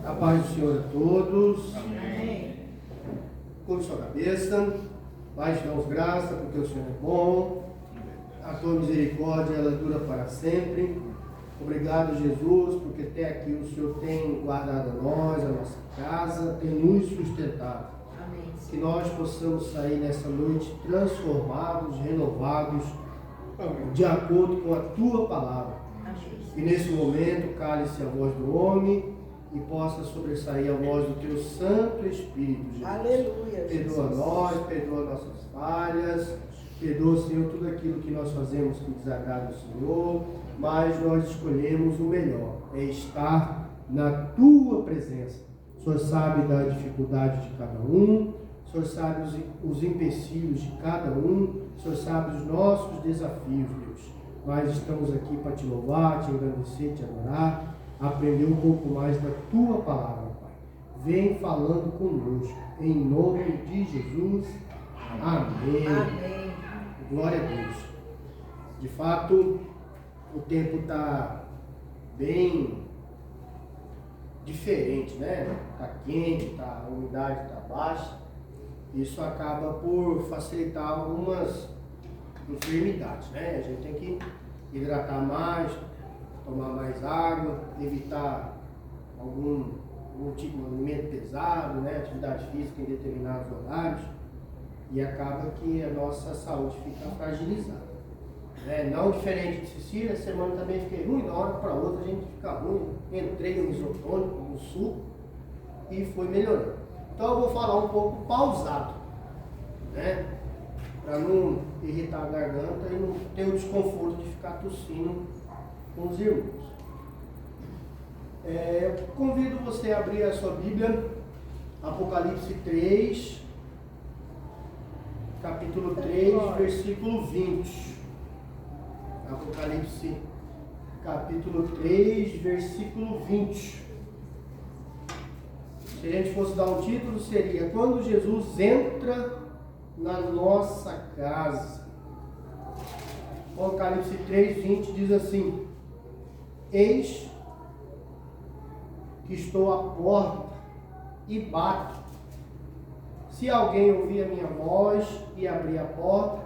A paz do Senhor a todos. Amém. Curve sua cabeça. Pai, te damos graça porque o Senhor é bom. A tua misericórdia, ela dura para sempre. Obrigado, Jesus, porque até aqui o Senhor tem guardado a nós, a nossa casa, tem nos sustentado. Amém. Que nós possamos sair nessa noite transformados, renovados, de acordo com a tua palavra. Amém. E nesse momento cale-se a voz do homem e possa sobressair a voz do teu Santo Espírito, Jesus. Aleluia. Perdoa Jesus. nós, perdoa nossas falhas, perdoa, Senhor, tudo aquilo que nós fazemos que desagrada o Senhor, mas nós escolhemos o melhor, é estar na tua presença. O Senhor sabe da dificuldade de cada um, o Senhor sabe os empecilhos de cada um, o Senhor sabe os nossos desafios, Deus. Nós estamos aqui para te louvar, te agradecer, te adorar, aprender um pouco mais da tua palavra, Pai. Vem falando conosco, em nome de Jesus. Amém. Amém. Glória a Deus. De fato, o tempo está bem diferente, né? Está quente, a umidade está baixa. Isso acaba por facilitar algumas enfermidades, né? A gente tem que hidratar mais, tomar mais água, evitar algum tipo de alimento pesado, né? Atividade física em determinados horários, e acaba que a nossa saúde fica fragilizada. Não diferente de Cecília, a semana também fiquei ruim, da hora para outra a gente fica ruim. Entrei no isotônico, no suco, e foi melhorando. Então eu vou falar um pouco pausado, né? Para não irritar a garganta e não ter o desconforto de ficar tossindo com os irmãos. Eu convido você a abrir a sua Bíblia, Apocalipse 3, capítulo 3, versículo 20. Apocalipse, capítulo 3, versículo 20. Se a gente fosse dar um título, seria Quando Jesus entra na nossa casa. Apocalipse 3, 20 diz assim: Eis que estou à porta e bato. Se alguém ouvir a minha voz e abrir a porta,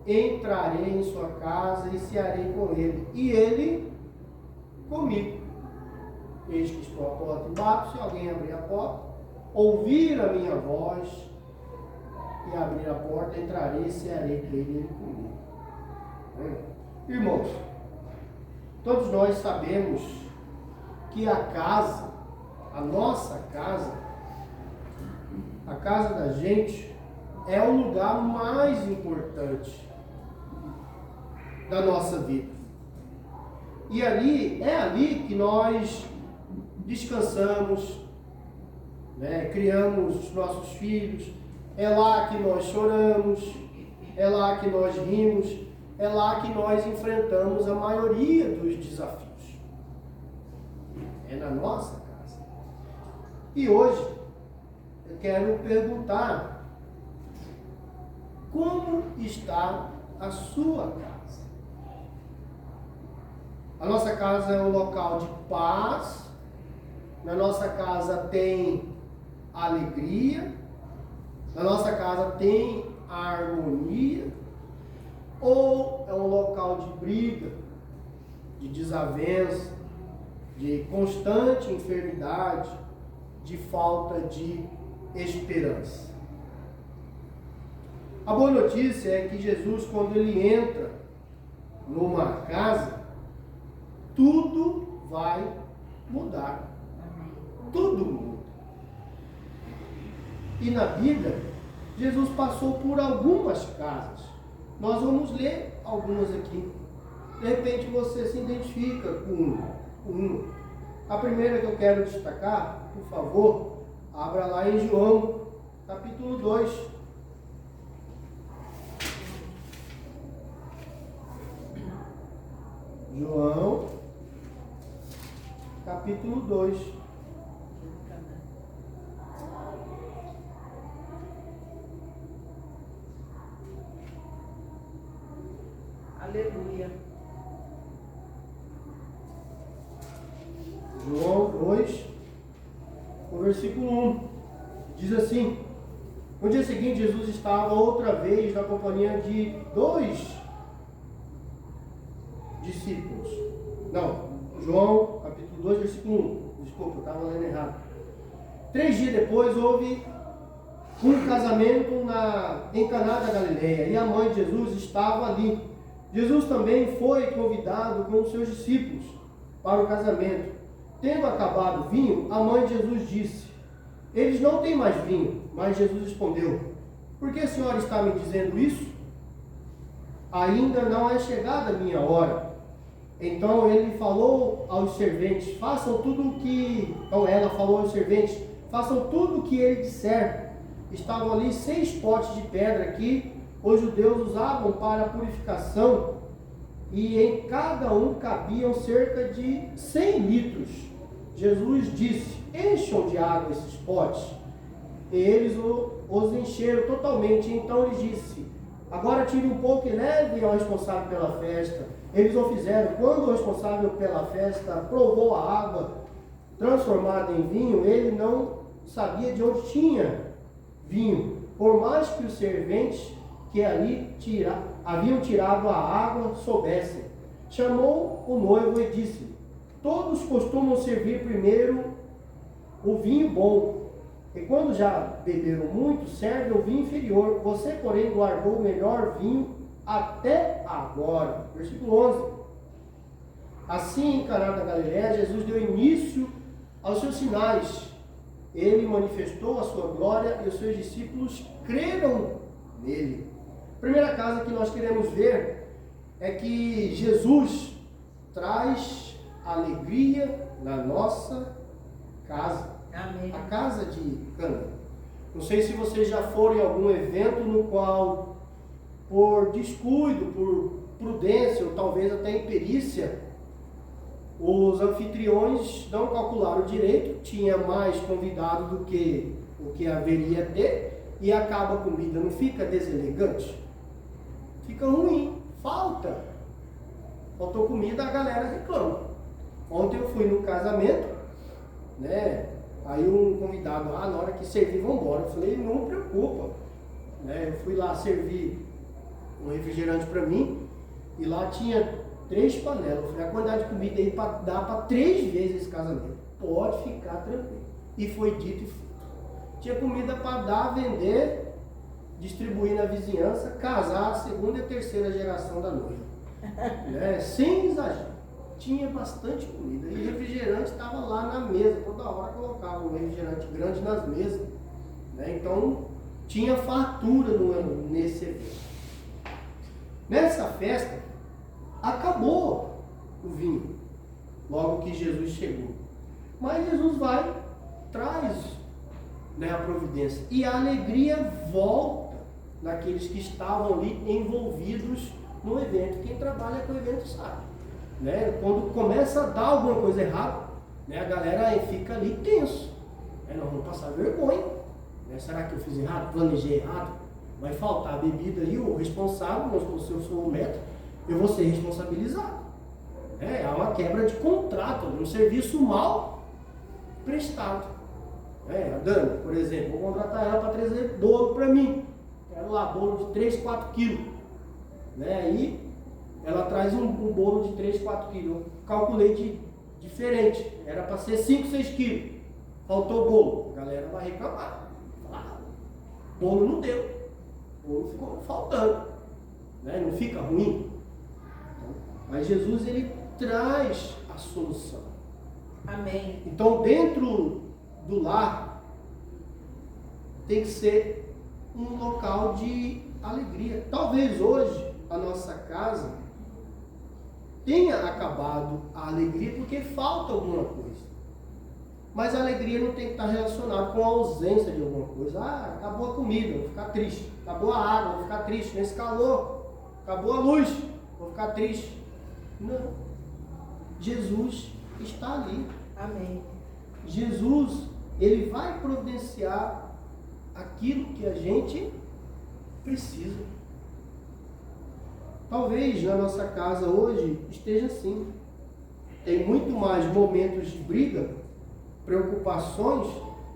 entrarei em sua casa e cearei com ele, e ele comigo. Eis que estou à porta e bato. Se alguém abrir a porta, ouvir a minha voz e abrir a porta, entrarei e cearei com ele e ele comigo. Irmãos, todos nós sabemos que a casa, a nossa casa, a casa da gente, é o lugar mais importante da nossa vida. E é ali que nós descansamos, né? Criamos os nossos filhos, é lá que nós choramos, é lá que nós rimos, é lá que nós enfrentamos a maioria dos desafios. É na nossa casa. E hoje eu quero perguntar: como está a sua casa? A nossa casa é um local de paz, na nossa casa tem alegria, na nossa casa tem a harmonia, ou é um local de briga, de desavença, de constante enfermidade, de falta de esperança? A boa notícia é que Jesus, quando ele entra numa casa, tudo vai mudar. Tudo muda. E na Bíblia, Jesus passou por algumas casas. Nós vamos ler algumas aqui. De repente você se identifica com uma. A primeira que eu quero destacar, por favor, abra lá em João, capítulo 2. João, capítulo 2. Aleluia. João 2, o versículo 1. Diz assim: no dia seguinte, Jesus estava outra vez na companhia de 2 discípulos. Não, João, capítulo 2, versículo 1. Desculpa, eu estava lendo errado. 3 dias depois, houve um casamento em Caná da Galileia, e a mãe de Jesus estava ali. Jesus também foi convidado com os seus discípulos para o casamento. Tendo acabado o vinho, a mãe de Jesus disse: eles não têm mais vinho. Mas Jesus respondeu: por que a senhora está me dizendo isso? Ainda não é chegada a minha hora. Então ele falou aos serventes: façam tudo o que... Então ela falou aos serventes: façam tudo o que ele disser. Estavam ali 6 potes de pedra que os judeus usavam para a purificação, e em cada um cabiam cerca de 100 litros. Jesus disse: encham de água esses potes. E eles os encheram totalmente. Então ele disse: agora tire um pouco e leve ao responsável pela festa. Eles o fizeram. Quando o responsável pela festa provou a água transformada em vinho, ele não sabia de onde tinha vinho, por mais que os serventes que ali haviam tirado a água soubessem. Chamou o noivo e disse: todos costumam servir primeiro o vinho bom, e quando já beberam muito, servem o vinho inferior. Você, porém, guardou o melhor vinho até agora. Versículo 11. Assim, em Caná da Galileia, Jesus deu início aos seus sinais. Ele manifestou a sua glória e os seus discípulos creram nele. A primeira coisa que nós queremos ver é que Jesus traz alegria na nossa casa. Amém. A casa de Caná. Não sei se vocês já foram em algum evento no qual, por descuido, por prudência ou talvez até imperícia, os anfitriões não calcularam direito, tinha mais convidado do que o que haveria ter, e acaba a comida, não fica deselegante? Fica ruim, faltou comida, a galera reclama. Ontem eu fui no casamento, né? Aí um convidado, na hora que servir, vamos embora. Eu falei: não preocupa, né? Eu fui lá servir um refrigerante para mim, e lá tinha 3 panelas. Eu falei: a quantidade de comida aí dá para 3 vezes esse casamento. Pode ficar tranquilo. E foi dito e feito. Tinha comida para dar, vender, distribuir na vizinhança, casar a 2ª e 3ª geração da noiva. Né? Sem exagero. Tinha bastante comida. E refrigerante estava lá na mesa. Toda hora colocava um refrigerante grande nas mesas. Né? Então, tinha fartura nesse evento. Nessa festa, acabou o vinho, logo que Jesus chegou. Mas Jesus traz, né, a providência. E a alegria volta naqueles que estavam ali envolvidos no evento. Quem trabalha com o evento sabe. Né? Quando começa a dar alguma coisa errada, né, a galera fica ali tenso. Nós vamos passar vergonha. Né? Será que eu fiz errado? Planejei errado? Vai faltar a bebida e o responsável, se eu sou o metro, eu vou ser responsabilizado. Há uma quebra de contrato, um serviço mal prestado. A Dani, por exemplo, vou contratar ela para trazer bolo para mim. Quero lá bolo de 3, 4 quilos. Aí ela traz um bolo de 3, 4 quilos. Eu calculei diferente. Era para ser 5, 6 quilos. Faltou bolo. A galera vai reclamar. Bolo não deu. Bolo ficou faltando. Não fica ruim? Mas Jesus, ele traz a solução. Amém. Então, dentro do lar, tem que ser um local de alegria. Talvez hoje a nossa casa tenha acabado a alegria porque falta alguma coisa. Mas a alegria não tem que estar relacionada com a ausência de alguma coisa. Acabou a comida, vou ficar triste. Acabou a água, vou ficar triste. Nesse calor, acabou a luz, vou ficar triste. Não. Jesus está ali. Amém. Jesus, ele vai providenciar aquilo que a gente precisa. Talvez na nossa casa hoje esteja assim. Tem muito mais momentos de briga, preocupações,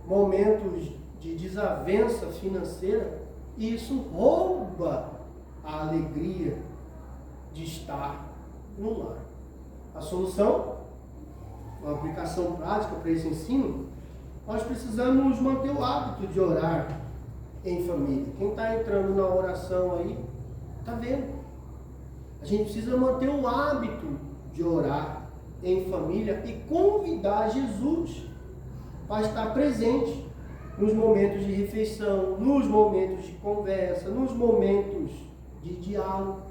momentos de desavença financeira, e isso rouba a alegria de estar no lar. A solução, uma aplicação prática para esse ensino, nós precisamos manter o hábito de orar em família. Quem está entrando na oração aí, está vendo? A gente precisa manter o hábito de orar em família e convidar Jesus para estar presente nos momentos de refeição, nos momentos de conversa, nos momentos de diálogo.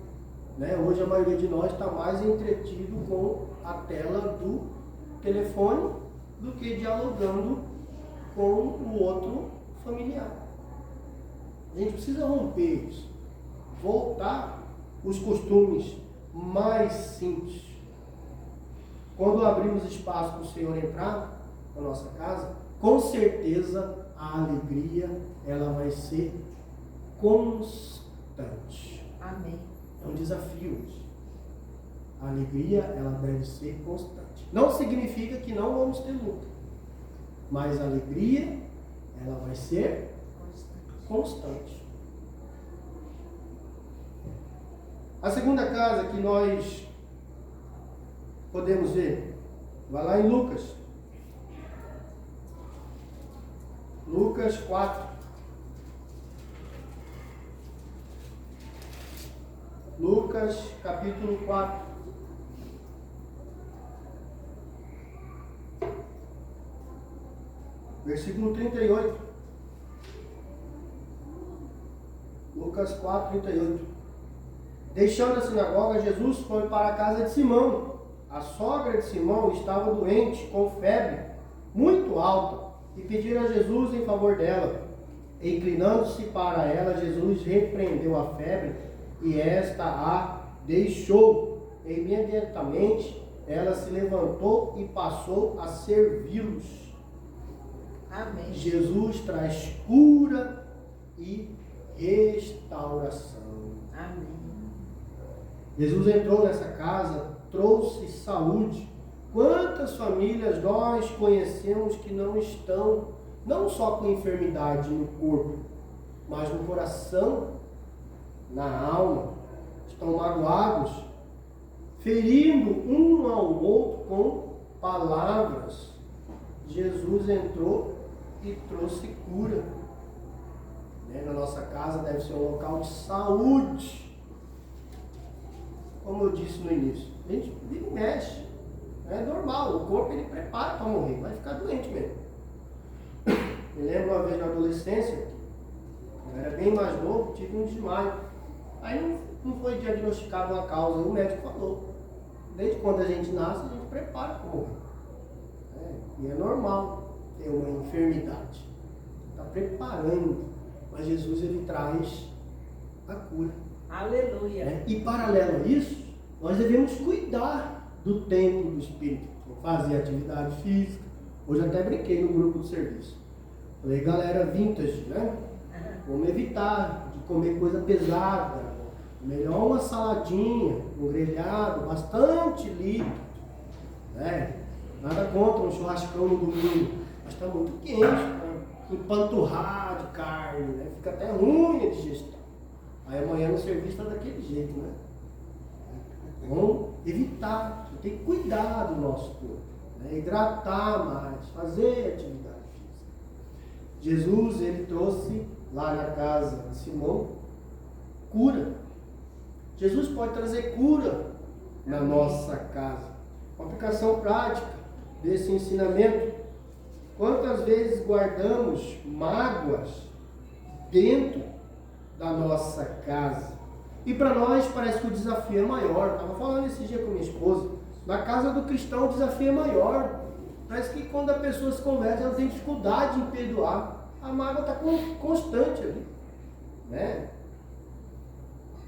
Né? Hoje a maioria de nós está mais entretido com a tela do telefone do que dialogando com o outro familiar. A gente precisa romper isso, voltar os costumes mais simples. Quando abrimos espaço para o Senhor entrar na nossa casa, com certeza a alegria ela vai ser constante. Amém. É um desafio isso. A alegria ela deve ser constante. Não significa que não vamos ter luta, mas a alegria ela vai ser constante. A segunda casa que nós podemos ver, vai lá em Lucas. Lucas 4. Lucas capítulo 4. Versículo 38. Lucas 4, 38. Deixando a sinagoga, Jesus foi para a casa de Simão. A sogra de Simão estava doente, com febre muito alta, e pediram a Jesus em favor dela. Inclinando-se para ela, Jesus repreendeu a febre, e esta a deixou. Imediatamente ela se levantou e passou a servi-los. Amém. Jesus traz cura e restauração. Amém. Jesus entrou nessa casa, trouxe saúde. Quantas famílias nós conhecemos que não estão, não só com enfermidade no corpo, mas no coração, na alma, estão magoados, ferindo um ao outro com palavras. Jesus entrou e trouxe cura. Na nossa casa deve ser um local de saúde. Como eu disse no início, a gente vive e mexe. É normal, o corpo ele prepara para morrer, vai ficar doente mesmo. Me lembro uma vez na adolescência, eu era bem mais novo, tive um desmaio. Aí não foi diagnosticado uma causa, o médico falou. Desde quando a gente nasce, a gente prepara para morrer. E é normal ter uma enfermidade. Está preparando. Mas Jesus ele traz a cura. Aleluia. E paralelo a isso, nós devemos cuidar do templo do Espírito. Fazer atividade física. Hoje até brinquei no grupo do serviço. Falei, galera vintage, né? Vamos evitar de comer coisa pesada. Melhor uma saladinha, um grelhado, bastante líquido. Nada contra um churrascão no domingo. Mas está muito quente, né? Empanturrar de carne, né? Fica até ruim a digestão. Aí amanhã no serviço está daquele jeito, né? Vamos evitar, tem que cuidar do nosso corpo, né? Hidratar mais, fazer atividade física. Jesus, ele trouxe lá na casa de Simão cura. Jesus pode trazer cura na nossa casa. Uma aplicação prática desse ensinamento. Quantas vezes guardamos mágoas dentro da nossa casa? E para nós parece que o desafio é maior. Estava falando esse dia com minha esposa. Na casa do cristão o desafio é maior. Parece que quando a pessoa se converte, ela tem dificuldade em perdoar. A mágoa está constante ali. Né?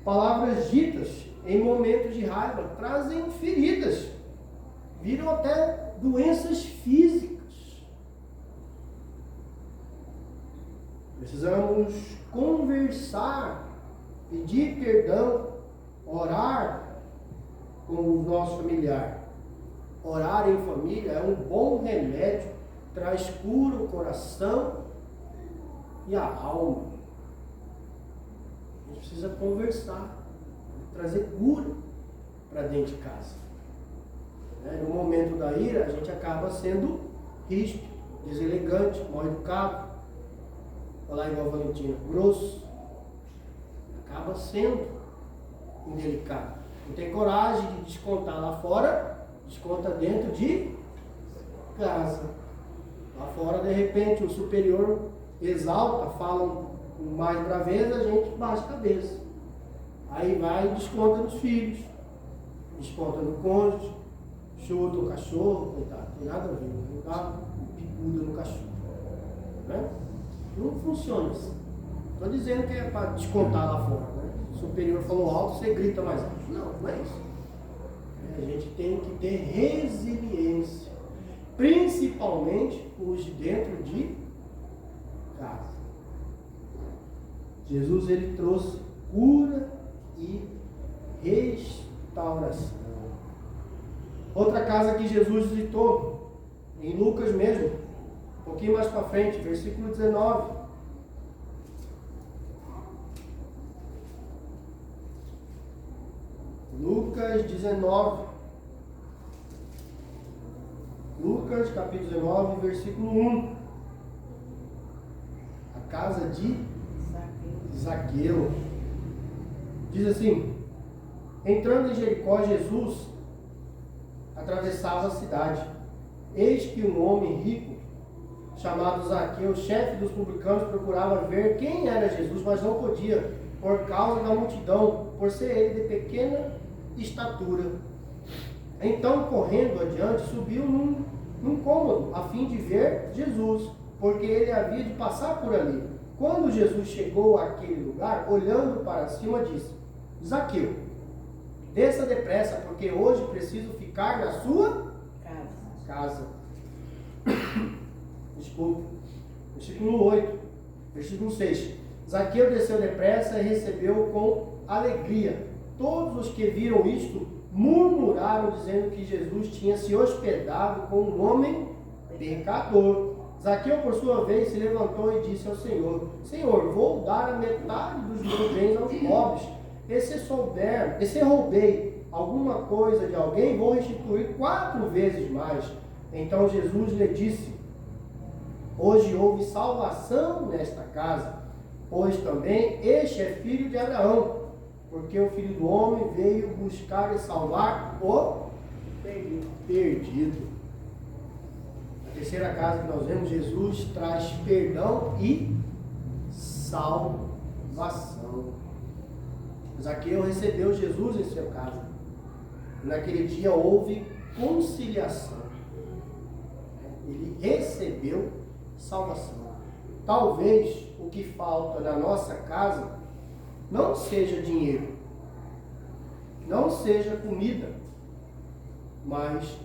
Palavras ditas em momentos de raiva trazem feridas. Viram até doenças físicas. Precisamos conversar, pedir perdão, orar com o nosso familiar. Orar em família é um bom remédio, traz cura ao coração e à alma. A gente precisa conversar, trazer cura para dentro de casa. No momento da ira, a gente acaba sendo ríspido, deselegante, mal educado, falar igual a Valentina, grosso, acaba sendo indelicado. Não tem coragem de descontar lá fora, desconta dentro de casa. Lá fora, de repente, o superior exalta, fala mais braveza, a gente baixa a cabeça. Aí vai e desconta nos filhos, desconta no cônjuge, chuta o cachorro, coitado, não tem nada a ver, não dá picuda no cachorro. Né? Não funciona assim. Estou dizendo que é para descontar lá fora. Né? Se o superior falou alto, você grita mais alto. Não é isso. A gente tem que ter resiliência, principalmente os de dentro de casa. Jesus, ele trouxe cura e restauração. Outra casa que Jesus visitou, em Lucas mesmo, um pouquinho mais para frente, versículo 19. Lucas 19. Lucas capítulo 19, versículo 1. A casa de Zaqueu. Diz assim: entrando em Jericó, Jesus atravessava a cidade. Eis que um homem rico, chamado Zaqueu, chefe dos publicanos, procurava ver quem era Jesus, mas não podia, por causa da multidão, por ser ele de pequena estatura. Então, correndo adiante, subiu num cômodo, a fim de ver Jesus, porque ele havia de passar por ali. Quando Jesus chegou àquele lugar, olhando para cima, disse: Zaqueu, desça depressa, porque hoje preciso ficar na sua casa. Desculpa. Versículo 8. Versículo 6. Zaqueu desceu depressa e recebeu com alegria. Todos os que viram isto murmuraram, dizendo que Jesus tinha se hospedado com um homem pecador. Zaqueu, por sua vez, se levantou e disse ao Senhor: Senhor, vou dar a metade dos meus bens aos pobres. E se roubei alguma coisa de alguém, vou restituir 4 vezes mais. Então Jesus lhe disse: hoje houve salvação nesta casa, pois também este é filho de Abraão, porque o Filho do Homem veio buscar e salvar o perdido. A terceira casa que nós vemos, Jesus traz perdão e salvação. Zaqueu recebeu Jesus em sua casa. Naquele dia houve conciliação. Ele recebeu salvação. Talvez o que falta na nossa casa não seja dinheiro, não seja comida, mas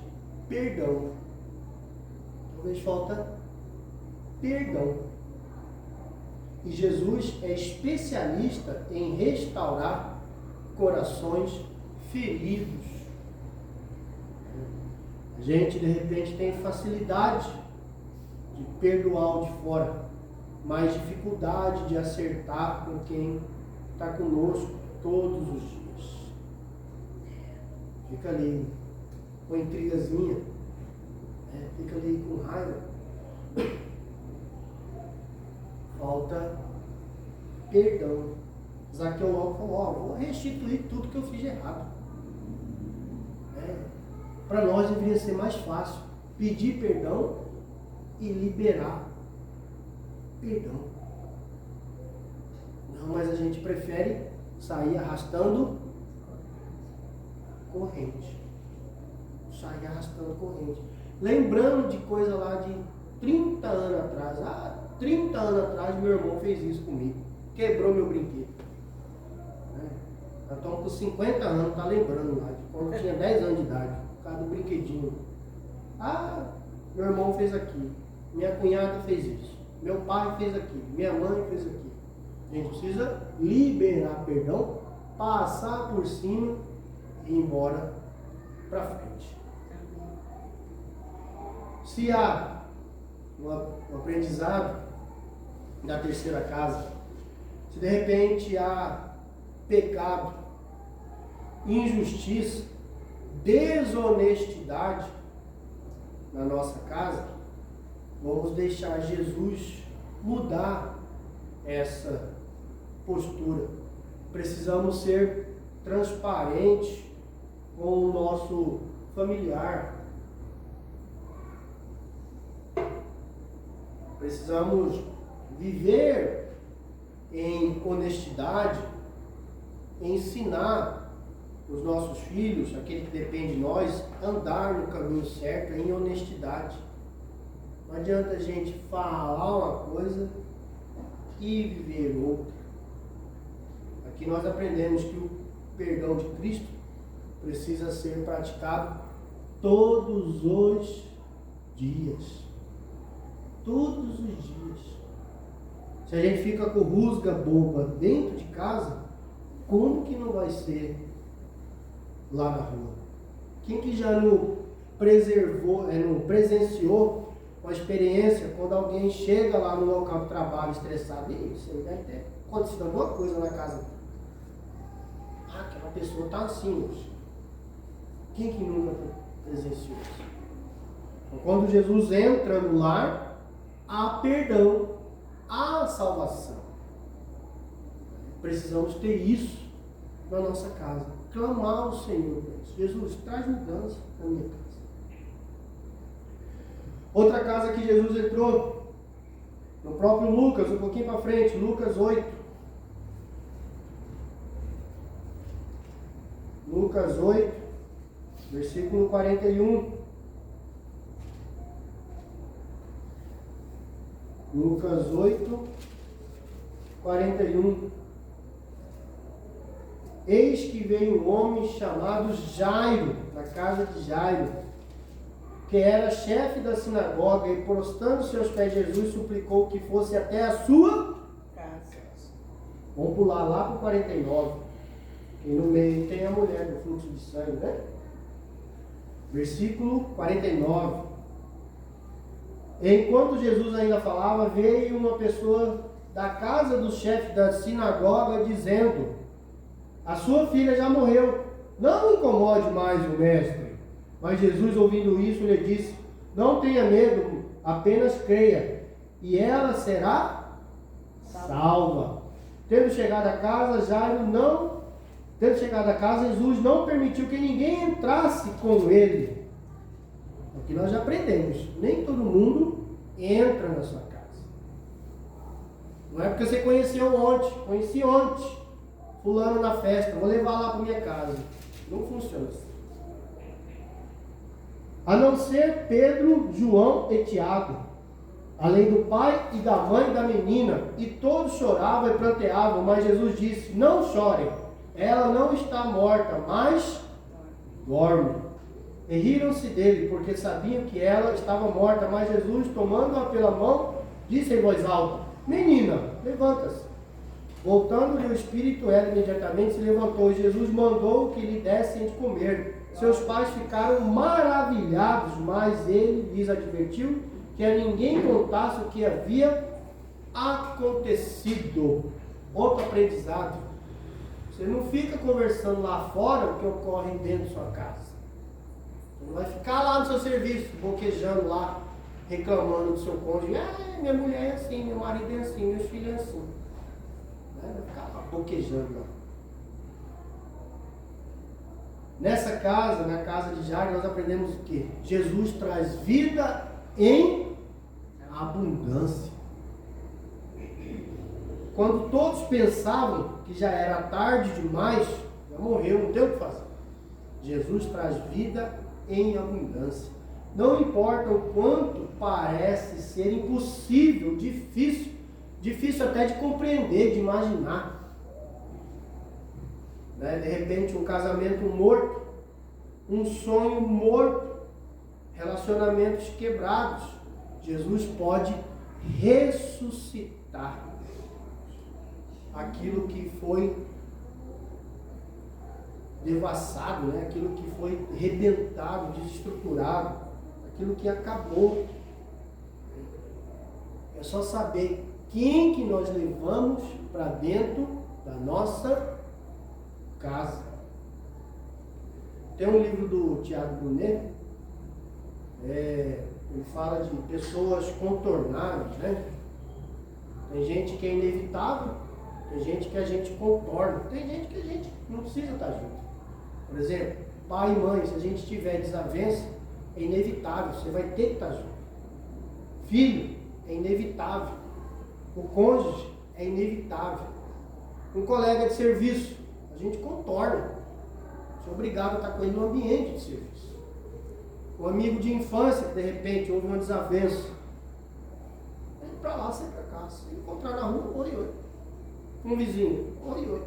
perdão. Talvez falta perdão. E Jesus é especialista em restaurar corações feridos. A gente, de repente, tem facilidade de perdoar o de fora, mas dificuldade de acertar com quem está conosco todos os dias. Fica ali com intrigazinha, fica ali com raiva. Falta perdão. Zaqueu logo falou: vou restituir tudo que eu fiz de errado. Para nós deveria ser mais fácil pedir perdão e liberar perdão. Não, mas a gente prefere sair arrastando corrente. Sair arrastando corrente. Lembrando de coisa lá de 30 anos atrás. 30 anos atrás meu irmão fez isso comigo. Quebrou meu brinquedo. Nós estamos com 50 anos, está lembrando lá. De quando eu tinha 10 anos de idade. Por causa do brinquedinho. Meu irmão fez aquilo. Minha cunhada fez isso. Meu pai fez aquilo. Minha mãe fez aquilo. A gente precisa liberar perdão, passar por cima e ir embora para frente. Se há um aprendizado da terceira casa. Se de repente há pecado, injustiça, desonestidade na nossa casa, vamos deixar Jesus mudar essa postura. Precisamos ser transparentes com o nosso familiar. Precisamos viver em honestidade, ensinar os nossos filhos, aquele que depende de nós, andar no caminho certo, em honestidade. Não adianta a gente falar uma coisa e viver outra. Aqui nós aprendemos que o perdão de Cristo precisa ser praticado todos os dias. Todos os dias. Se a gente fica com rusga boba dentro de casa, como que não vai ser lá na rua? Quem que já não presenciou uma experiência quando alguém chega lá no local de trabalho estressado? E isso aí deve ter acontecido alguma coisa na casa. Aquela pessoa está assim hoje. Quem que nunca presenciou isso? Então, quando Jesus entra no lar, há perdão, há salvação. Precisamos ter isso na nossa casa. Clamar ao Senhor por isso. Jesus, traz mudança na minha casa. Outra casa que Jesus entrou, no próprio Lucas, um pouquinho para frente, Lucas 8. Lucas 8, versículo 41. Lucas 8, 41. Eis que veio um homem chamado Jairo, na casa de Jairo, que era chefe da sinagoga, e prostrando-se aos pés de Jesus, suplicou que fosse até a sua casa. Vamos pular lá para o 49. E no meio tem a mulher do fluxo de sangue, né? Versículo 49. Enquanto Jesus ainda falava, veio uma pessoa da casa do chefe da sinagoga, dizendo: a sua filha já morreu, não incomode mais o mestre. Mas Jesus, ouvindo isso, lhe disse: não tenha medo, apenas creia, e ela será salva. Tendo chegado a casa, Jesus não permitiu que ninguém entrasse com ele. Aqui nós já aprendemos, nem todo mundo entra na sua casa. Não é porque você conheceu ontem, conheci ontem, fulano na festa, vou levar lá para minha casa. Não funciona assim. A não ser Pedro, João e Tiago, além do pai e da mãe da menina, e todos choravam e pranteavam, mas Jesus disse: não chorem, ela não está morta, mas dorme. E riram-se dele, porque sabiam que ela estava morta, mas Jesus, tomando-a pela mão, disse em voz alta: menina, levanta-se. Voltando-lhe o espírito, ela imediatamente se levantou, e Jesus mandou que lhe dessem de comer. Seus pais ficaram maravilhados, mas ele lhes advertiu que a ninguém contasse o que havia acontecido. Outro aprendizado: você não fica conversando lá fora o que ocorre dentro da sua casa. Você não vai ficar lá no seu serviço, boquejando lá, reclamando do seu cônjuge: minha mulher é assim, meu marido é assim, meus filhos é assim. Vai ficar lá boquejando lá. Nessa casa, na casa de Jairo, nós aprendemos o quê? Jesus traz vida em abundância. Quando todos pensavam que já era tarde demais, já morreu, não tem o que fazer. Jesus traz vida em abundância. Não importa o quanto parece ser impossível, difícil até de compreender, de imaginar. De repente um casamento morto, um sonho morto, relacionamentos quebrados. Jesus pode ressuscitar aquilo que foi devassado, aquilo que foi rebentado, desestruturado, aquilo que acabou. É só saber quem que nós levamos para dentro da nossa casa. Tem um livro do Tiago Brunet, ele fala de pessoas contornáveis, né? Tem gente que é inevitável, tem gente que a gente contorna, tem gente que a gente não precisa estar junto. Por exemplo, pai e mãe, se a gente tiver desavença, é inevitável, você vai ter que estar junto. Filho, é inevitável. O cônjuge, é inevitável. Um colega de serviço, a gente contorna. Você é obrigado a estar com ele no ambiente de serviço. Um amigo de infância, que de repente houve uma desavença, ele para lá, sai para cá. Se encontrar na rua, oi, oi. Um vizinho, oi, oi.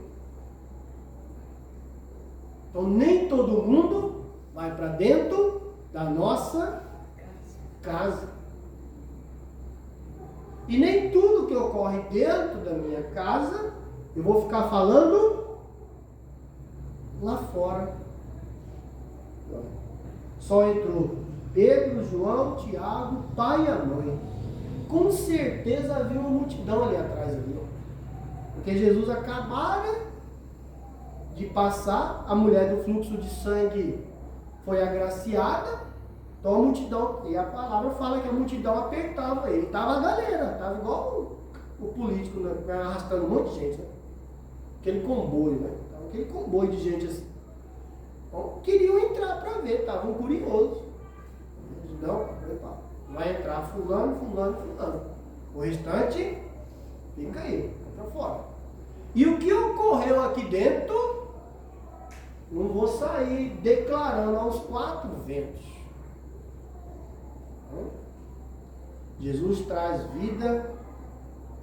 Então nem todo mundo vai para dentro da nossa casa. E nem tudo que ocorre dentro da minha casa, eu vou ficar falando lá fora. Só entrou Pedro, João, Tiago, pai e a mãe. Com certeza havia uma multidão ali atrás. Porque Jesus acabara de passar, a mulher do fluxo de sangue foi agraciada. Então a multidão, e a palavra fala que a multidão apertava ele. Estava a galera, estava igual o político, né, arrastando um monte de gente. Né? Aquele comboio, né? Tava aquele comboio de gente assim. Então queriam entrar para ver, estavam curiosos. Não, vai entrar fulano. O restante, fica aí, fica para fora. E o que ocorreu aqui dentro, não vou sair declarando aos quatro ventos. Jesus traz vida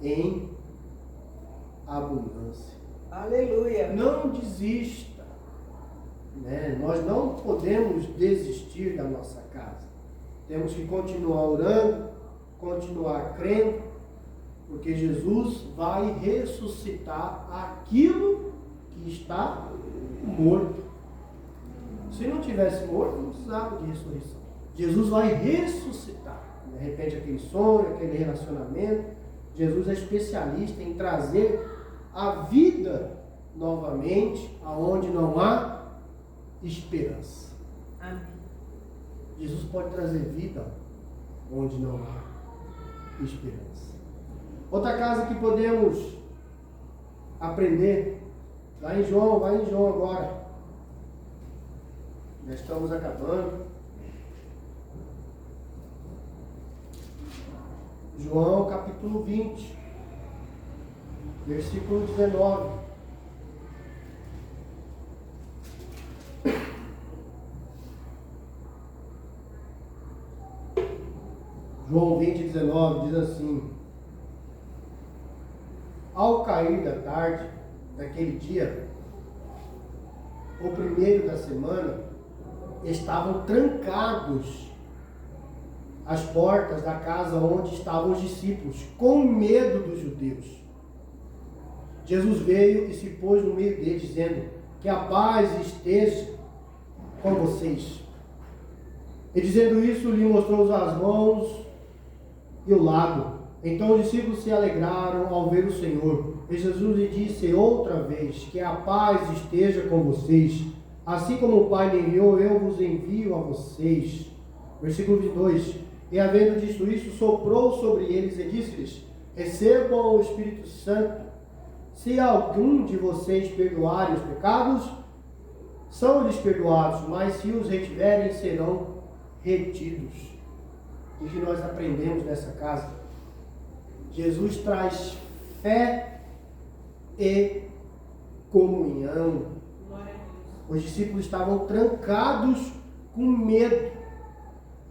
em abundância. Aleluia. Não desista. Né? Nós não podemos desistir da nossa casa. Temos que continuar orando, continuar crendo, porque Jesus vai ressuscitar aquilo que está morto. Se não tivesse morto, não precisava de ressurreição. Jesus vai ressuscitar. De repente, aquele sonho, aquele relacionamento. Jesus é especialista em trazer a vida novamente aonde não há esperança. Amém. Jesus pode trazer vida onde não há esperança. Outra casa que podemos aprender, vai em João agora. Já estamos acabando. João capítulo 20, versículo 19. João 20, 19 diz assim: ao cair da tarde daquele dia, o primeiro da semana, estavam trancados as portas da casa onde estavam os discípulos, com medo dos judeus. Jesus veio e se pôs no meio deles, dizendo: que a paz esteja com vocês. E dizendo isso, lhe mostrou as mãos e o lado. Então os discípulos se alegraram ao ver o Senhor. E Jesus lhe disse outra vez: que a paz esteja com vocês. Assim como o Pai me enviou, eu vos envio a vocês. Versículo 22. E havendo dito isso, soprou sobre eles e disse-lhes: recebam o Espírito Santo. Se algum de vocês perdoarem os pecados, são-lhes perdoados, mas se os retiverem, serão retidos. O que nós aprendemos nessa casa? Jesus traz fé e comunhão. Os discípulos estavam trancados com medo.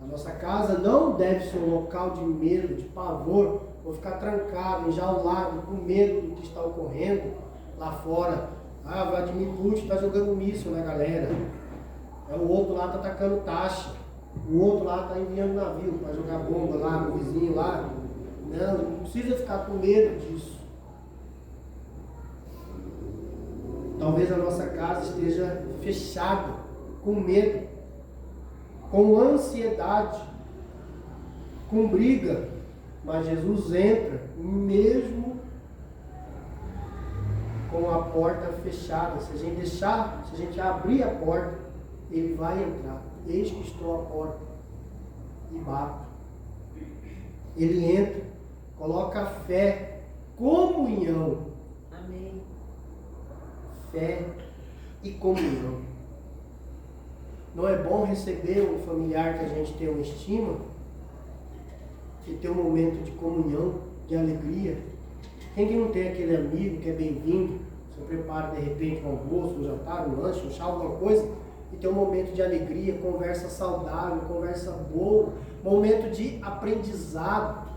A nossa casa não deve ser um local de medo, de pavor. Vou ficar trancado, enjaulado, com medo do que está ocorrendo lá fora. Ah, Vladimir Putin está jogando míssil na galera. O outro lá está atacando taxa. O outro lá está enviando navio para jogar bomba lá no vizinho lá. Não precisa ficar com medo disso. Talvez a nossa casa esteja fechada, com medo, com ansiedade, com briga, Mas Jesus entra mesmo com a porta fechada. Se a gente abrir a porta, ele vai entrar. Eis que estou à porta e bato. Ele entra, coloca fé, comunhão. Amém. Fé e comunhão. Não é bom receber um familiar que a gente tem uma estima e ter um momento de comunhão, de alegria? Quem que não tem aquele amigo que é bem-vindo? Você prepara de repente um almoço, um jantar, um lanche, um chá, alguma coisa, e tem um momento de alegria, conversa saudável, conversa boa, momento de aprendizado.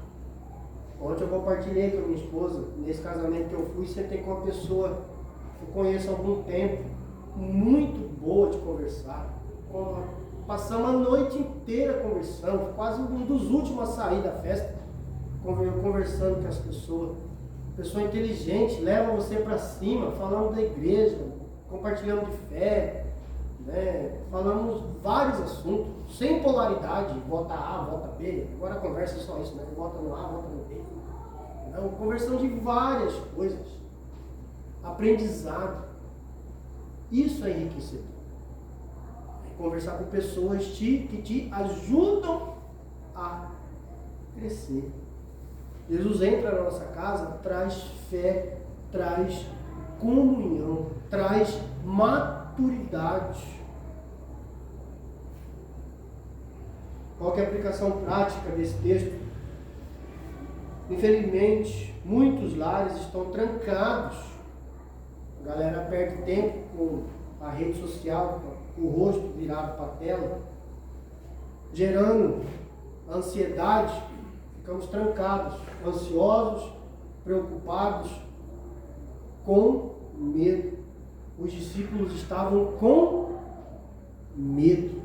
Ontem eu compartilhei com a minha esposa, nesse casamento que eu fui, sentei com uma pessoa que eu conheço há algum tempo, muito boa de conversar. Passamos a noite inteira conversando, quase um dos últimos a sair da festa, conversando com as pessoas. Pessoa inteligente, leva você para cima, falando da igreja, compartilhando de fé, né? Falamos vários assuntos, sem polaridade, vota A, vota B, agora a conversa é só isso, né? Vota no A, vota no B. Então, conversando de várias coisas, aprendizado. Isso é enriquecedor. É conversar com pessoas que te ajudam a crescer. Jesus entra na nossa casa, traz fé, traz comunhão, traz maturidade. Qual que é a aplicação prática desse texto? Infelizmente, muitos lares estão trancados. A galera perde tempo com a rede social, com o rosto virado para a tela, gerando ansiedade. Ficamos trancados, ansiosos, preocupados, com medo. Os discípulos estavam com medo.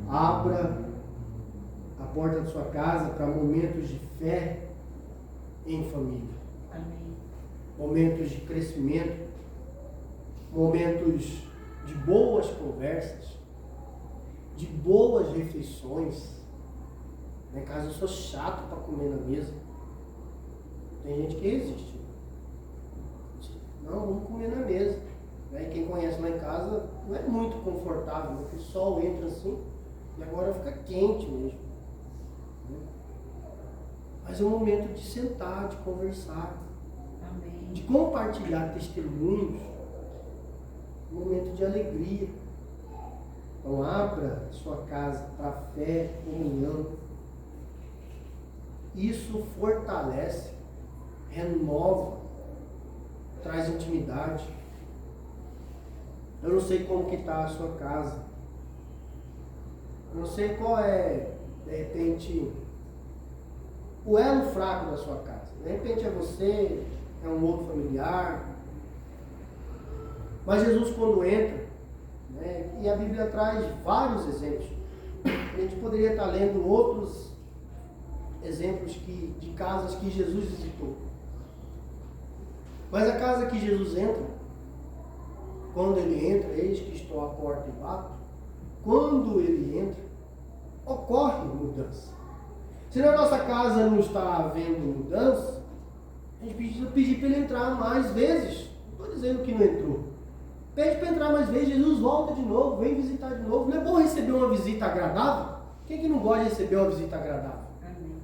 Abra a porta de sua casa para momentos de fé em família. Amém. Momentos de crescimento, momentos de boas conversas, de boas refeições. Lá em casa eu sou chato para comer na mesa. Tem gente que resiste. Não, vamos comer na mesa. E quem conhece lá em casa não é muito confortável, porque o sol entra assim e agora fica quente mesmo. Mas é um momento de sentar, de conversar, Amém. de compartilhar testemunhos, um momento de alegria. Então abra sua casa para fé, comunhão. Isso fortalece, renova, traz intimidade. Eu não sei como que está a sua casa. Eu não sei qual é, de repente, o elo fraco da sua casa. De repente é você, é um outro familiar. Mas Jesus, quando entra, né, e a Bíblia traz vários exemplos. A gente poderia estar lendo outros exemplos de casas que Jesus visitou. Mas a casa que Jesus entra, quando ele entra, eis que estou à porta e bato. Quando ele entra, ocorre mudança. Se na nossa casa não está havendo mudança, a gente precisa pedir para ele entrar mais vezes. Não estou dizendo que não entrou. Pede para entrar mais vezes, Jesus volta de novo, vem visitar de novo. Não é bom receber uma visita agradável? Quem que não gosta de receber uma visita agradável? Amém.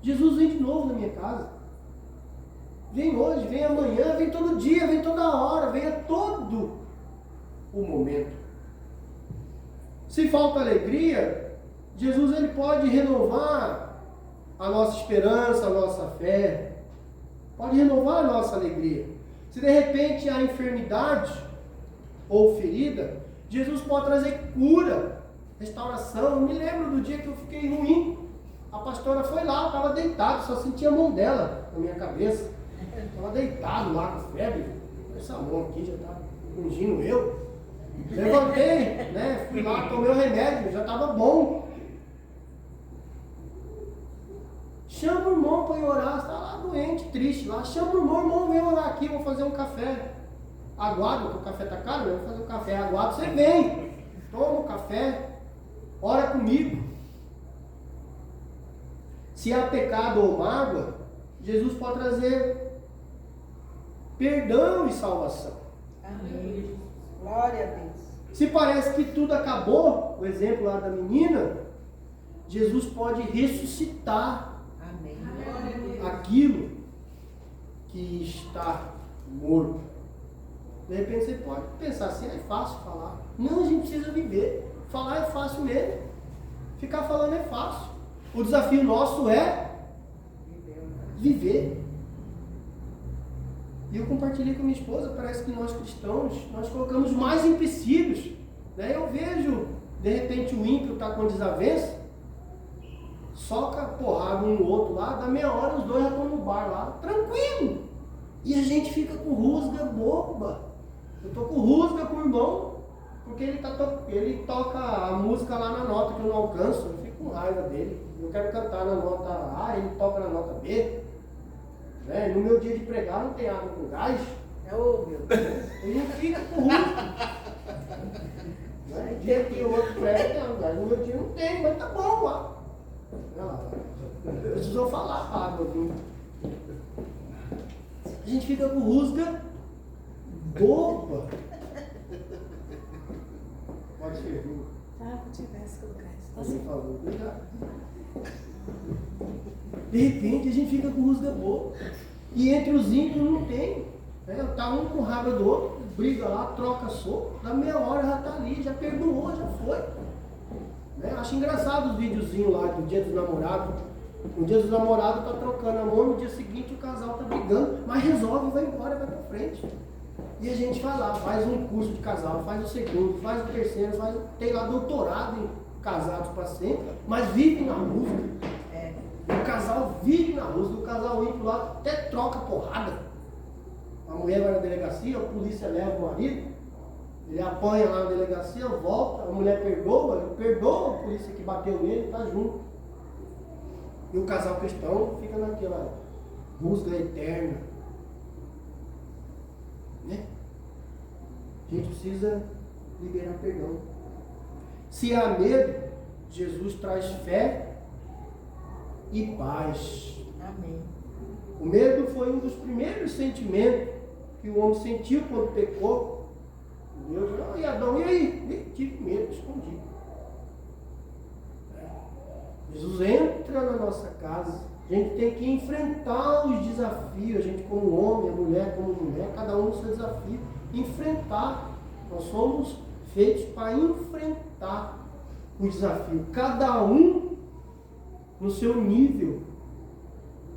Jesus vem de novo na minha casa. Vem hoje, vem amanhã, vem todo dia, vem toda hora, vem a todo o momento. Se falta alegria, Jesus ele pode renovar a nossa esperança, a nossa fé. Pode renovar a nossa alegria. Se de repente há enfermidade ou ferida, Jesus pode trazer cura, restauração. Eu me lembro do dia que eu fiquei ruim. A pastora foi lá, estava deitado, só sentia a mão dela na minha cabeça. Estava deitado lá com febre. Essa mão aqui já estava ungindo eu. Levantei, né? Fui lá, tomei o remédio, já estava bom. Chama o irmão para ir orar, você está lá doente, triste lá. Chama o irmão, vem orar aqui, vou fazer um café. Aguardo, porque o café está caro, eu vou fazer um café. Aguardo, você vem, toma o café. ora comigo. Se há pecado ou mágoa, Jesus pode trazer perdão e salvação. Amém. Glória a Deus. Se parece que tudo acabou, o exemplo lá da menina, Jesus pode ressuscitar Amém. aquilo que está morto. De repente você pode pensar assim, é fácil falar. Não, a gente precisa viver. Falar é fácil mesmo. Ficar falando é fácil. O desafio nosso é viver. E eu compartilhei com minha esposa, parece que nós cristãos, nós colocamos mais empecilhos. Né? Eu vejo, de repente o ímpio está com desavença, soca porrada um no outro lá, dá meia hora os dois já estão no bar lá, tranquilo. E a gente fica com rusga boba. Eu tô com rusga com o irmão, porque ele toca a música lá na nota que eu não alcanço, eu fico com raiva dele. Eu quero cantar na nota A, ele toca na nota B. Né? No meu dia de pregar não tem água com gás. Oh, meu Deus. Ele não fica com rusga. No dia que o outro prega, não, gás. No meu dia não tem, mas tá bom lá. Precisou falar a água, viu? A gente fica com rusga boba. Pode ser, viu? Tá, vou tirar esse lugar. Por favor, obrigado. De repente a gente fica com rusga boba. E entre os ímpios não tem. Né? Tá um com raiva do outro, briga lá, troca soco. Da meia hora já tá ali, já perdoou, já foi. Né? Acho engraçado os videozinhos lá do Dia dos Namorados. No Dia dos Namorados tá trocando amor, no dia seguinte o casal tá brigando, mas resolve, vai embora, vai pra frente. E a gente vai lá, faz um curso de casal, faz o segundo, faz o terceiro, tem lá doutorado em casados para sempre, mas vive na música. O casal vive na música, o casal ímpio lá até troca porrada. A mulher vai na delegacia, a polícia leva o marido, ele apanha lá na delegacia, volta, a mulher perdoa a polícia que bateu nele, tá junto. E o casal cristão fica naquela rusga eterna. Né? A gente precisa liberar perdão. Se há medo, Jesus traz fé e paz. Amém. O medo foi um dos primeiros sentimentos que o homem sentiu quando pecou. Deus falou, e Adão, e aí? Tive medo, escondi. Jesus entra na nossa casa. A gente tem que enfrentar os desafios. A gente como homem, a mulher como mulher, cada um no seu desafio. Enfrentar. Nós somos feitos para enfrentar o desafio. Cada um no seu nível.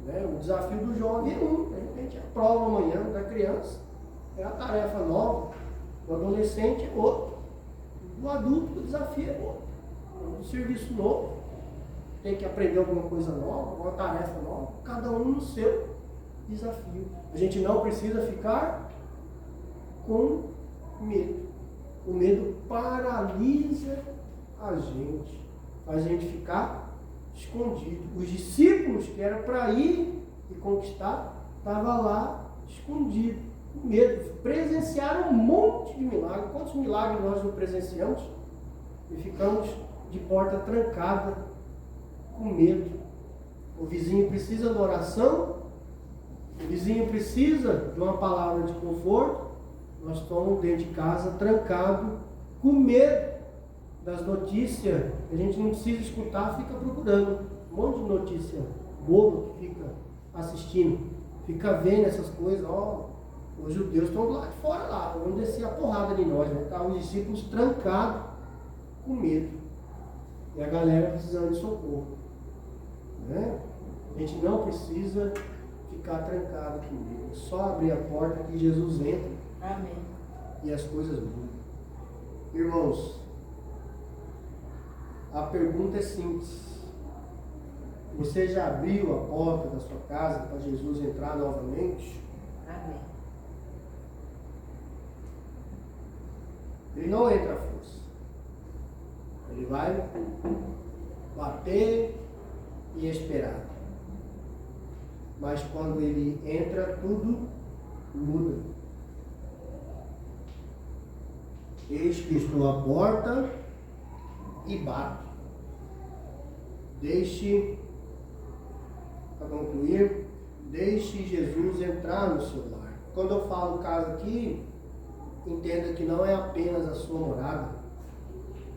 Né? O desafio do jovem é um. De repente a prova amanhã da criança é a tarefa nova. O adolescente é outro. O adulto, o desafio é outro. O serviço novo. Tem que aprender alguma coisa nova, uma tarefa nova, cada um no seu desafio. A gente não precisa ficar com medo. O medo paralisa a gente, faz a gente ficar escondido. Os discípulos, que era para ir e conquistar, estavam lá escondidos, com medo. Presenciaram um monte de milagres. Quantos milagres nós não presenciamos? E ficamos de porta trancada, com medo. O vizinho precisa de oração, o vizinho precisa de uma palavra de conforto. Nós estamos dentro de casa, trancados, com medo das notícias. A gente não precisa escutar, fica procurando. Um monte de notícia boba que fica assistindo, fica vendo essas coisas. Ó, os judeus estão lá de fora lá, vão descer a porrada de nós. Né? Tá, os discípulos trancados, com medo. E a galera precisando de socorro. Né? A gente não precisa ficar trancado com medo. É só abrir a porta que Jesus entra. Amém. E as coisas mudam. Irmãos, a pergunta é simples. Você já abriu a porta da sua casa para Jesus entrar novamente? Amém. Ele não entra à força. Ele vai bater e esperar. Mas quando ele entra, tudo muda. Eis que estou à porta e bato. Deixe, para concluir, deixe Jesus entrar no seu lar. Quando eu falo casa aqui, entenda que não é apenas a sua morada,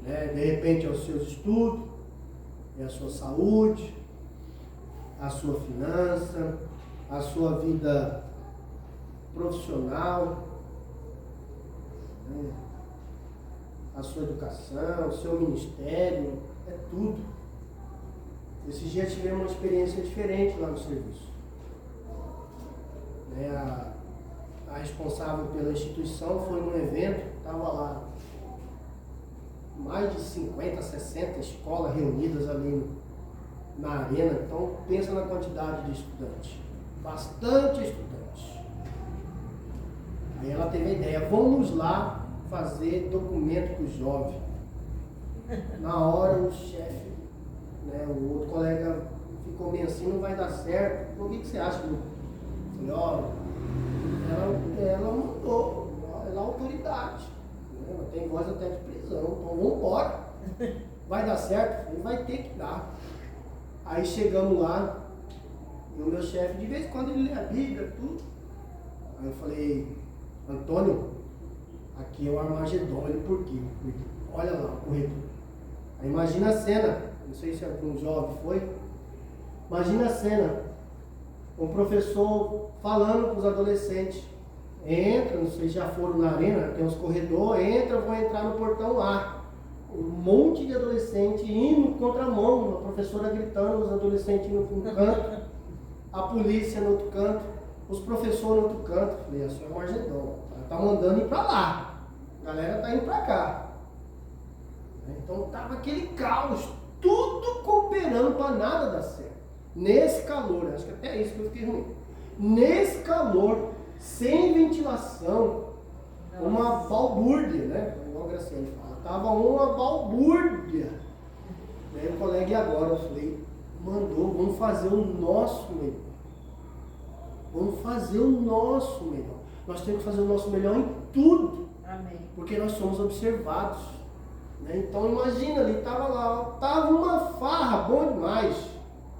né? De repente é os seus estudos, é a sua saúde, a sua finança, a sua vida profissional, né? A sua educação, o seu ministério, é tudo. Esses dias tivemos uma experiência diferente lá no serviço. Né? A responsável pela instituição foi num evento, estava lá mais de 50, 60 escolas reunidas ali na arena. Então pensa na quantidade de estudantes, bastante estudantes. Aí ela teve a ideia, vamos lá fazer documento para os jovens. Na hora o chefe, né, o outro colega ficou meio assim, não vai dar certo. O que você acha? Eu falei, ó, ela mandou, ela é autoridade, né? Ela tem voz até de prisão, então vamos embora. Vai dar certo? Ele vai ter que dar. Aí chegamos lá, e o meu chefe, de vez em quando ele lê a Bíblia, tudo. Aí eu falei, Antônio, aqui é o Armagedon. Ele, por quê? Olha lá o corredor. Aí imagina a cena, não sei se algum jovem foi, imagina a cena, um professor falando para os adolescentes, entra, não sei se já foram na arena, tem uns corredores, entra, vão entrar no portão A. Um monte de adolescente indo contramão, a professora gritando, os adolescentes indo para um canto, a polícia no outro canto, os professores no outro canto. Eu falei, a senhora é o Armagedon, ela está mandando ir para lá, a galera está indo para cá. Então estava aquele caos, tudo cooperando para nada dar certo. Nesse calor, acho que até isso que eu fiquei ruim. Nesse calor, sem ventilação, uma balbúrdia, né? Igual a Graciane fala, estava uma balbúrdia. Aí o colega, e agora? Eu falei, mandou, vamos fazer o nosso melhor. Vamos fazer o nosso melhor. Nós temos que fazer o nosso melhor em tudo. Amém. Porque nós somos observados. Então imagina, ali estava lá, estava uma farra, bom demais.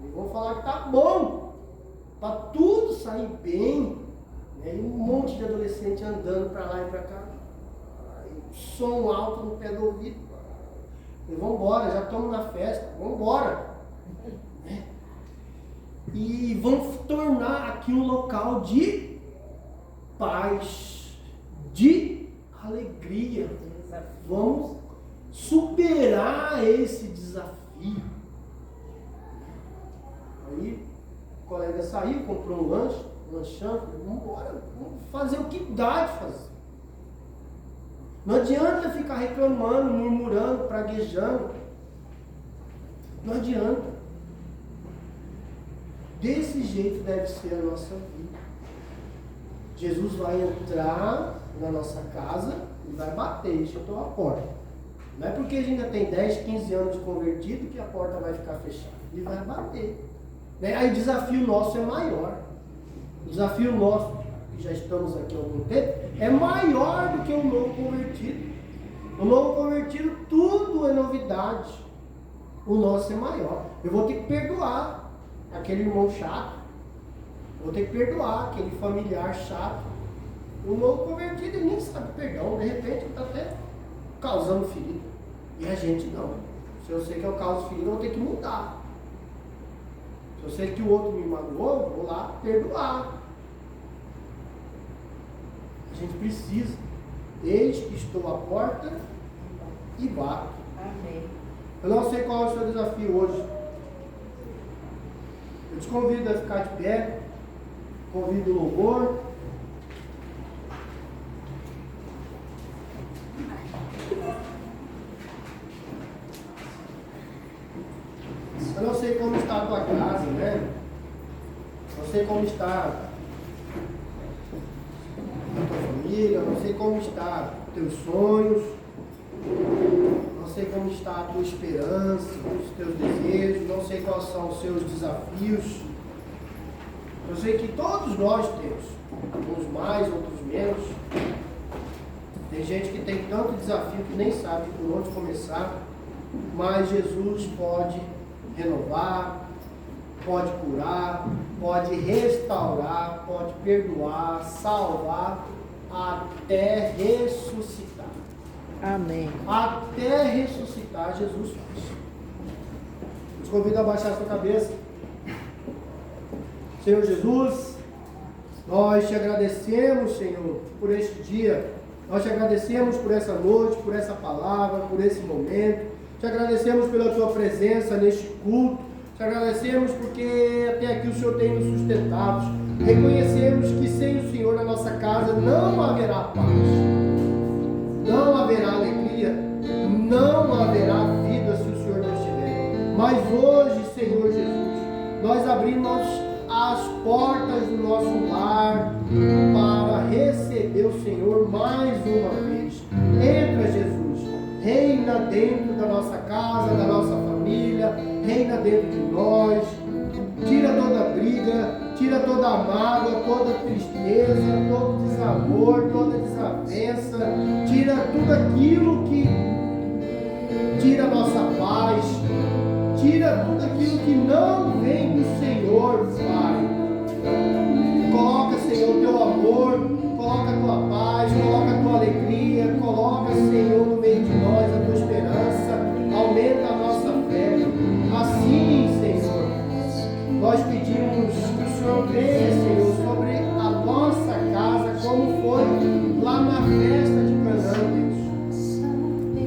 E vão falar que tá bom, para tudo sair bem, né? E um monte de adolescente andando para lá e para cá, e som alto no pé do ouvido. E vamos embora, já estamos na festa, vamos embora. Né? E vamos tornar aqui um local de paz, de alegria. Vamos superar esse desafio. Aí o colega saiu, comprou um lanche, lanchando, vamos embora, vamos fazer o que dá de fazer. Não adianta ficar reclamando, murmurando, praguejando. Não adianta. Desse jeito deve ser a nossa vida. Jesus vai entrar na nossa casa e vai bater, chutou a porta. Não é porque a gente ainda tem 10, 15 anos de convertido que a porta vai ficar fechada. Ele vai bater. Né? Aí o desafio nosso é maior. O desafio nosso, que já estamos aqui há algum tempo, é maior do que o novo convertido. O novo convertido, tudo é novidade. O nosso é maior. Eu vou ter que perdoar aquele irmão chato. Vou ter que perdoar aquele familiar chato. O novo convertido ele nem sabe perdão. De repente ele está até causando ferida. E a gente não. Se eu sei que eu causo ferida, eu vou ter que mudar. Se eu sei que o outro me magoou, eu vou lá perdoar. A gente precisa. Eis que estou à porta e bato. Amém. Eu não sei qual é o seu desafio hoje. Eu te convido a ficar de pé. Convido o louvor. Eu não sei como está a tua casa, né? Não sei como está a tua família, não sei como está os teus sonhos, não sei como está a tua esperança, os teus desejos, não sei quais são os seus desafios. Eu sei que todos nós temos, uns mais, outros menos. Tem gente que tem tanto desafio que nem sabe por onde começar, mas Jesus pode renovar, pode curar, pode restaurar, pode perdoar, salvar, até ressuscitar. Amém. Até ressuscitar, Jesus faz. Eu te convido a baixar a sua cabeça. Senhor Jesus, nós te agradecemos, Senhor, por este dia. Nós te agradecemos por essa noite, por essa palavra, por esse momento. Te agradecemos pela tua presença neste culto. Te agradecemos porque até aqui o Senhor tem nos sustentado. Reconhecemos que sem o Senhor na nossa casa não haverá paz, não haverá alegria, não haverá vida se o Senhor não estiver. Mas hoje, Senhor Jesus, nós abrimos as portas do nosso lar para receber o Senhor mais uma vez. Entra, Jesus, reina dentro da nossa casa, da nossa família, reina dentro de nós. Tira toda briga, tira toda mágoa, toda tristeza, todo desamor, toda desavença. Tira tudo aquilo que tira a nossa paz. Tira tudo aquilo que não vem do Senhor, Pai. Coloca, Senhor, o teu amor, coloca a tua paz, coloca a tua alegria, coloca, Senhor, no meio de nós a tua esperança, aumenta a nossa fé. Assim, Senhor, nós pedimos que o Senhor venha, Senhor, sobre a nossa casa, como foi lá na festa de Canaã, Deus.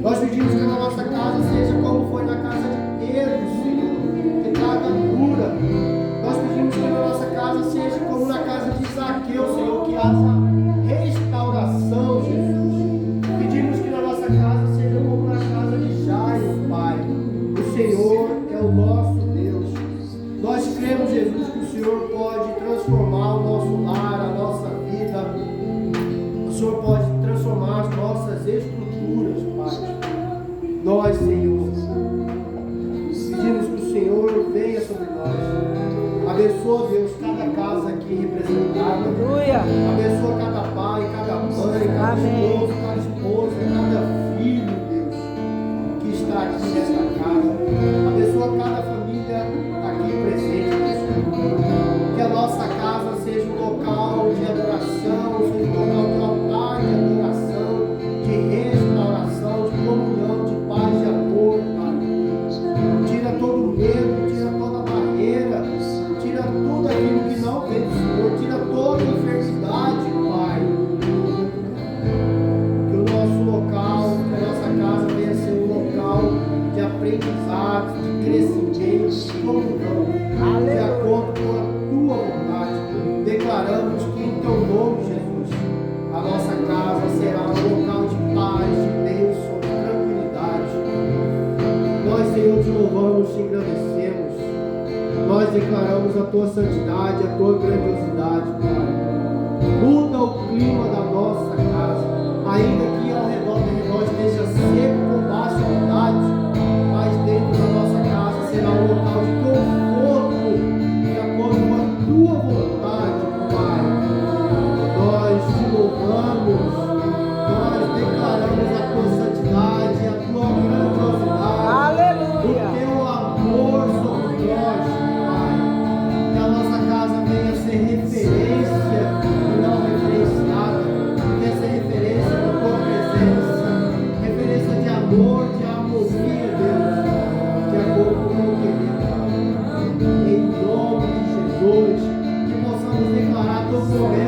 Nós pedimos que a nossa casa seja como foi na casa de Pedro, Senhor, que traga cura. Nós pedimos que a nossa casa seja como na casa de Zaqueu, Senhor, que haja restauração, Jesus. Pedimos que na nossa casa seja como na casa de Jairo, Pai. O Senhor é o nosso Deus. Nós cremos, Jesus, que o Senhor pode transformar o nosso lar, a nossa vida. O Senhor pode transformar as nossas estruturas, Pai. Nós, Senhor, pedimos que o Senhor venha sobre nós. Abençoa, Deus, cada casa aqui representada. Aleluia. Abençoa cada pai, cada mãe, cada Amém. esposo, cada esposa, cada filho, Deus, que está aqui nesta casa. Abençoa cada família aqui presente, Deus. Que a nossa casa seja um local de adoração, seja um local de altar de adoração, de restauração, de comunhão, de paz, de amor, Pai. Tira todo o medo, tira toda a barreira, tira tudo aquilo que não vem do Senhor, tira toda a enfermidade, Pai. Que o nosso local, que a nossa casa venha ser um local de aprendizado, de crescimento, de comunhão, de acordo com a tua vontade. Declaramos que em teu nome, Jesus, a nossa casa será um local de paz, de bênção, de tranquilidade. Nós, Senhor, te louvamos, te agradecemos. Nós declaramos a tua santidade, a tua grandiosidade, Pai. Muda o clima da nossa casa, ainda que ao redor de nós esteja seco com baixa umidade, mas dentro da nossa casa será um local de conforto, de acordo com a tua vontade, Pai. Nós te louvamos, nós declaramos a tua santidade, a tua grandiosidade, Aleluia. o teu amor sobre nós, Pai. Que a nossa casa venha a ser referência e não referenciada, venha a ser referência da tua presença, referência de amor, de harmonia, Deus, de acordo com o teu querer, Pai. Em nome de Jesus, que possamos declarar a tua promessa.